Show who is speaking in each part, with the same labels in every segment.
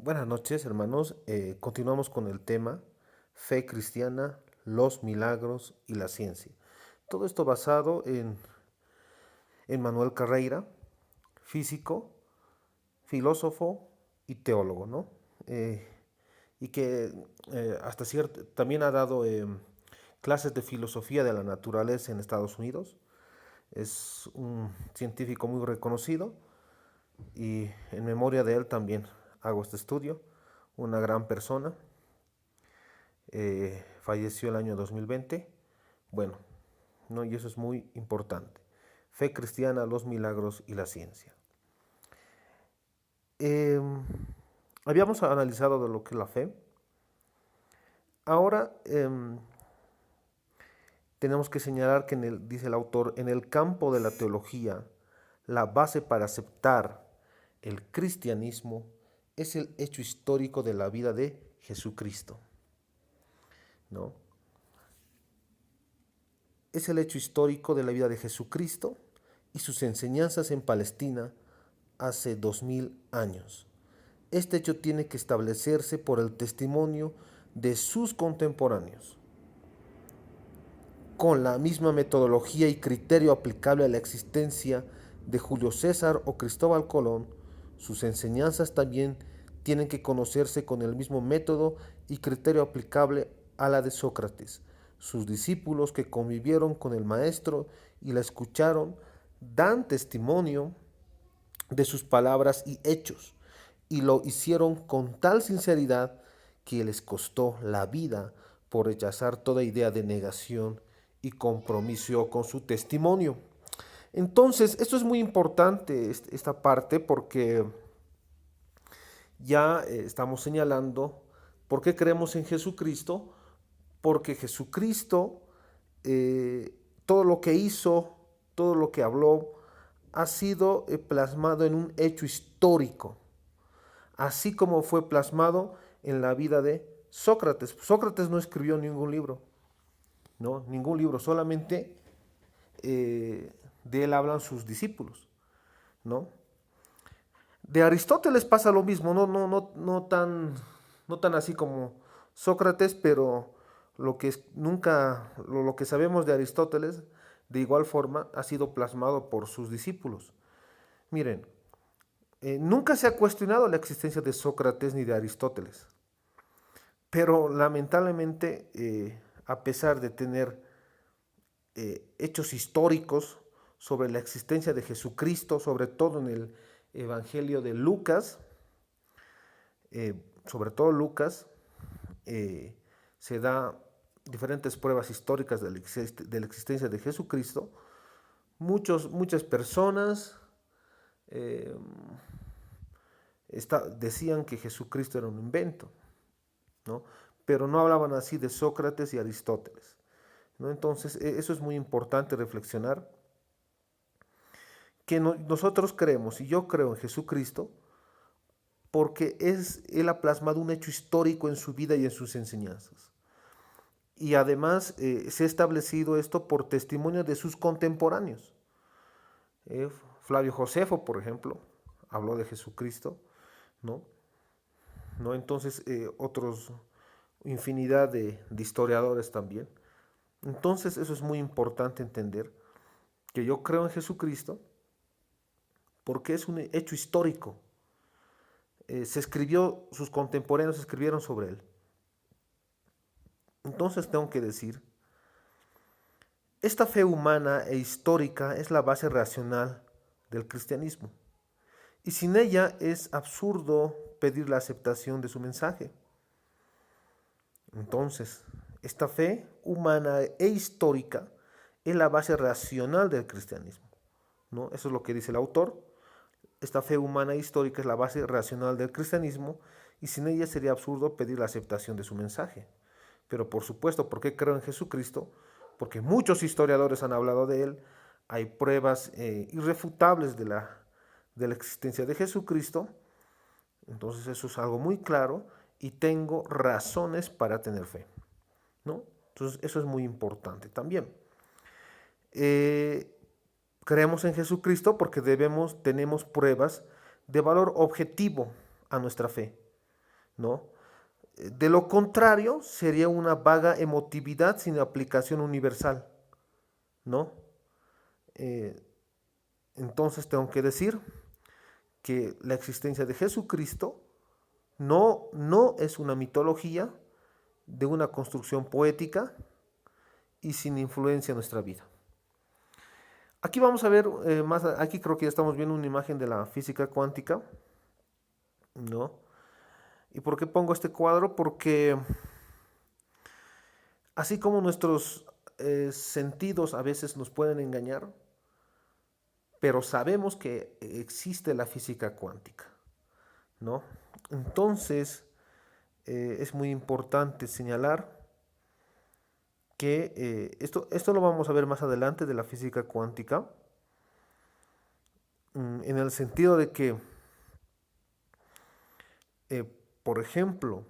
Speaker 1: Buenas noches, hermanos. Continuamos con el tema fe cristiana, los milagros y la ciencia. Todo esto basado en Manuel Carreira, físico, filósofo y teólogo, ¿no? Eh, y que hasta cierto también ha dado clases de filosofía de la naturaleza en Estados Unidos. Es un científico muy reconocido y en memoria de él también hago este estudio. Una gran persona. Falleció el año 2020. Bueno, ¿no? Y eso es muy importante. Fe cristiana, los milagros y la ciencia. Eh, Habíamos analizado de lo que es la fe. Ahora tenemos que señalar que, dice el autor, en el campo de la teología, la base para aceptar el cristianismo es el hecho histórico de la vida de Jesucristo, ¿no? Es el hecho histórico de la vida de Jesucristo y sus enseñanzas en Palestina hace 2000 años. Este hecho tiene que establecerse por el testimonio de sus contemporáneos, con la misma metodología y criterio aplicable a la existencia de Julio César o Cristóbal Colón. Sus enseñanzas también tienen que conocerse con el mismo método y criterio aplicable a la de Sócrates. Sus discípulos que convivieron con el maestro y la escucharon dan testimonio de sus palabras y hechos, y lo hicieron con tal sinceridad que les costó la vida por rechazar toda idea de negación y compromiso con su testimonio. Entonces, esto es muy importante, esta parte, porque ya estamos señalando por qué creemos en Jesucristo, porque Jesucristo, todo lo que hizo, todo lo que habló, ha sido plasmado en un hecho histórico, así como fue plasmado en la vida de Sócrates. Sócrates no escribió ningún libro, ¿no? Ningún libro, solamente de él hablan sus discípulos, ¿no? De Aristóteles pasa lo mismo, no tan así como Sócrates, pero lo que sabemos de Aristóteles, de igual forma, ha sido plasmado por sus discípulos. Miren, nunca se ha cuestionado la existencia de Sócrates ni de Aristóteles, pero lamentablemente, a pesar de tener hechos históricos sobre la existencia de Jesucristo, sobre todo en el Evangelio de Lucas, sobre todo Lucas, se da diferentes pruebas históricas de la existencia de Jesucristo. Muchas personas eh, decían que Jesucristo era un invento, ¿no? Pero no hablaban así de Sócrates y Aristóteles, ¿no? Entonces, eso es muy importante reflexionar, que nosotros creemos, y yo creo en Jesucristo, porque él ha plasmado un hecho histórico en su vida y en sus enseñanzas. Y además se ha establecido esto por testimonio de sus contemporáneos. Flavio Josefo, por ejemplo, habló de Jesucristo, ¿no? ¿No? Entonces, otros, infinidad de historiadores también. Entonces, eso es muy importante entender, que yo creo en Jesucristo porque es un hecho histórico. Sus contemporáneos escribieron sobre él. Entonces tengo que decir, esta fe humana e histórica es la base racional del cristianismo, y sin ella es absurdo pedir la aceptación de su mensaje. Entonces, esta fe humana e histórica es la base racional del cristianismo, ¿no? Eso es lo que dice el autor. Esta fe humana e histórica es la base racional del cristianismo, y sin ella sería absurdo pedir la aceptación de su mensaje. Pero por supuesto, ¿por qué creo en Jesucristo? Porque muchos historiadores han hablado de él, hay pruebas irrefutables de la existencia de Jesucristo, entonces eso es algo muy claro y tengo razones para tener fe, ¿no? Entonces eso es muy importante también. Eh, Creemos en Jesucristo porque tenemos pruebas de valor objetivo a nuestra fe. ¿no? De lo contrario, sería una vaga emotividad sin aplicación universal, ¿no? Eh, entonces tengo que decir que la existencia de Jesucristo no es una mitología de una construcción poética y sin influencia en nuestra vida. Aquí vamos a ver aquí creo que ya estamos viendo una imagen de la física cuántica, ¿no? ¿Y por qué pongo este cuadro? Porque así como nuestros sentidos a veces nos pueden engañar, pero sabemos que existe la física cuántica, ¿no? Entonces, es muy importante señalar que esto lo vamos a ver más adelante de la física cuántica, en el sentido de que, por ejemplo,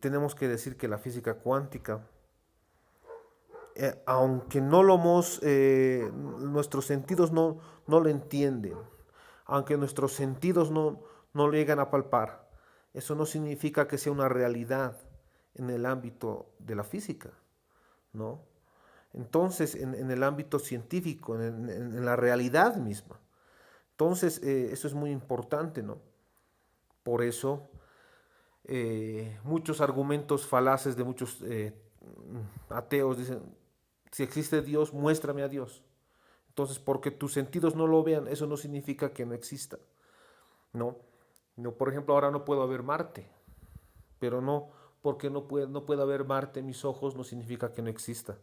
Speaker 1: tenemos que decir que la física cuántica, aunque no lo hemos, nuestros sentidos no lo entienden, aunque nuestros sentidos no lo llegan a palpar, eso no significa que sea una realidad en el ámbito de la física, ¿no? Entonces, en el ámbito científico, en la realidad misma. Entonces, eso es muy importante, ¿no? Por eso, muchos argumentos falaces de muchos ateos dicen, si existe Dios, muéstrame a Dios. Entonces, porque tus sentidos no lo vean, eso no significa que no exista, ¿no? No, por ejemplo, ahora no puedo ver Marte, pero no porque no pueda ver Marte en mis ojos no significa que no exista.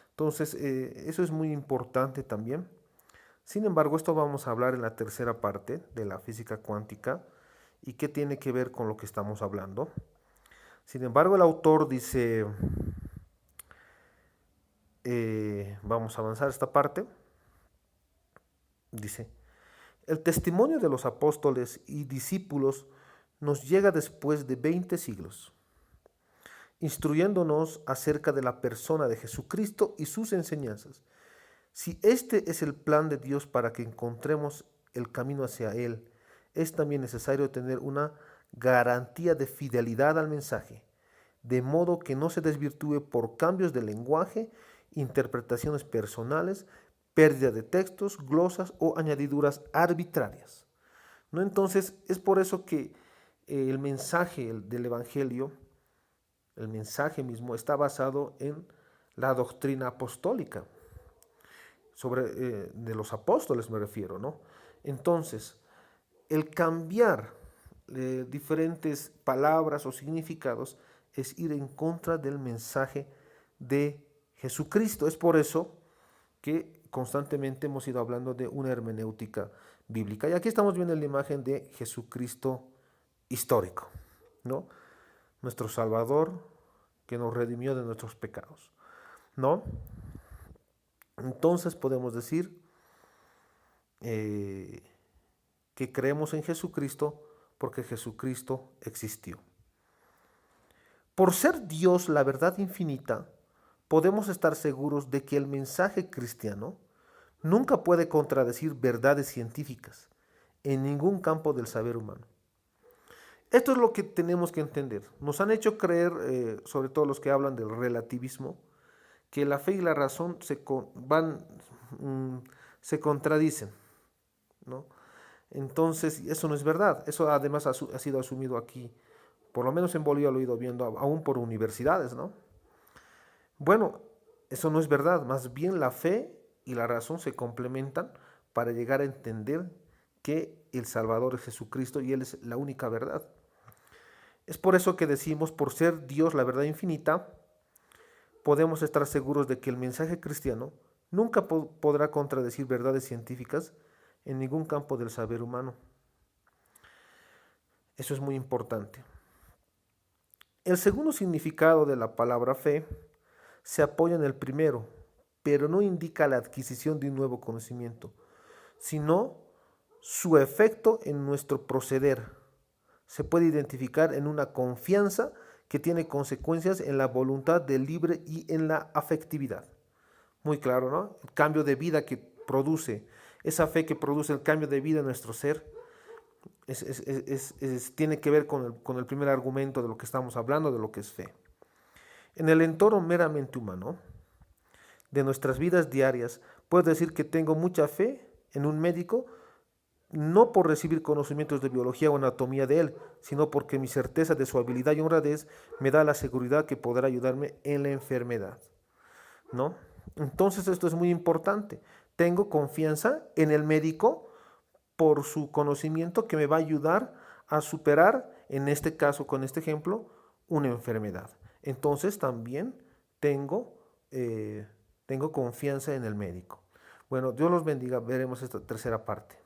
Speaker 1: Entonces, eso es muy importante también. Sin embargo, esto vamos a hablar en la tercera parte de la física cuántica y qué tiene que ver con lo que estamos hablando. Sin embargo, el autor dice, vamos a avanzar esta parte, dice, el testimonio de los apóstoles y discípulos nos llega después de 20 siglos, instruyéndonos acerca de la persona de Jesucristo y sus enseñanzas. Si este es el plan de Dios para que encontremos el camino hacia Él, es también necesario tener una garantía de fidelidad al mensaje, de modo que no se desvirtúe por cambios de lenguaje, interpretaciones personales, pérdida de textos, glosas o añadiduras arbitrarias, ¿no? Entonces, es por eso que el mensaje del Evangelio, el mensaje mismo, está basado en la doctrina apostólica, de los apóstoles me refiero, ¿no? Entonces, el cambiar diferentes palabras o significados es ir en contra del mensaje de Jesucristo. Es por eso que constantemente hemos ido hablando de una hermenéutica bíblica. Y aquí estamos viendo la imagen de Jesucristo histórico, ¿no? Nuestro Salvador que nos redimió de nuestros pecados, ¿no? Entonces podemos decir que creemos en Jesucristo porque Jesucristo existió. Por ser Dios la verdad infinita, podemos estar seguros de que el mensaje cristiano nunca puede contradecir verdades científicas en ningún campo del saber humano. Esto es lo que tenemos que entender. Nos han hecho creer, sobre todo los que hablan del relativismo, que la fe y la razón se contradicen, ¿no? Entonces, eso no es verdad. Eso además ha sido asumido aquí, por lo menos en Bolivia lo he ido viendo, aún por universidades, ¿no? Bueno, eso no es verdad. Más bien la fe y la razón se complementan para llegar a entender que el Salvador es Jesucristo y Él es la única verdad. Es por eso que decimos, por ser Dios la verdad infinita, podemos estar seguros de que el mensaje cristiano nunca podrá contradecir verdades científicas en ningún campo del saber humano. Eso es muy importante. El segundo significado de la palabra fe se apoya en el primero, pero no indica la adquisición de un nuevo conocimiento, sino su efecto en nuestro proceder. Se puede identificar en una confianza que tiene consecuencias en la voluntad del libre y en la afectividad. Muy claro, ¿no? El cambio de vida que produce, esa fe que produce el cambio de vida en nuestro ser, Tiene que ver con el primer argumento de lo que estamos hablando, de lo que es fe. En el entorno meramente humano de nuestras vidas diarias, puedo decir que tengo mucha fe en un médico, no por recibir conocimientos de biología o anatomía de él, sino porque mi certeza de su habilidad y honradez me da la seguridad que podrá ayudarme en la enfermedad, ¿no? Entonces esto es muy importante. Tengo confianza en el médico por su conocimiento que me va a ayudar a superar, en este caso, con este ejemplo, una enfermedad. Entonces también tengo, tengo confianza en el médico. Bueno, Dios los bendiga. Veremos esta tercera parte.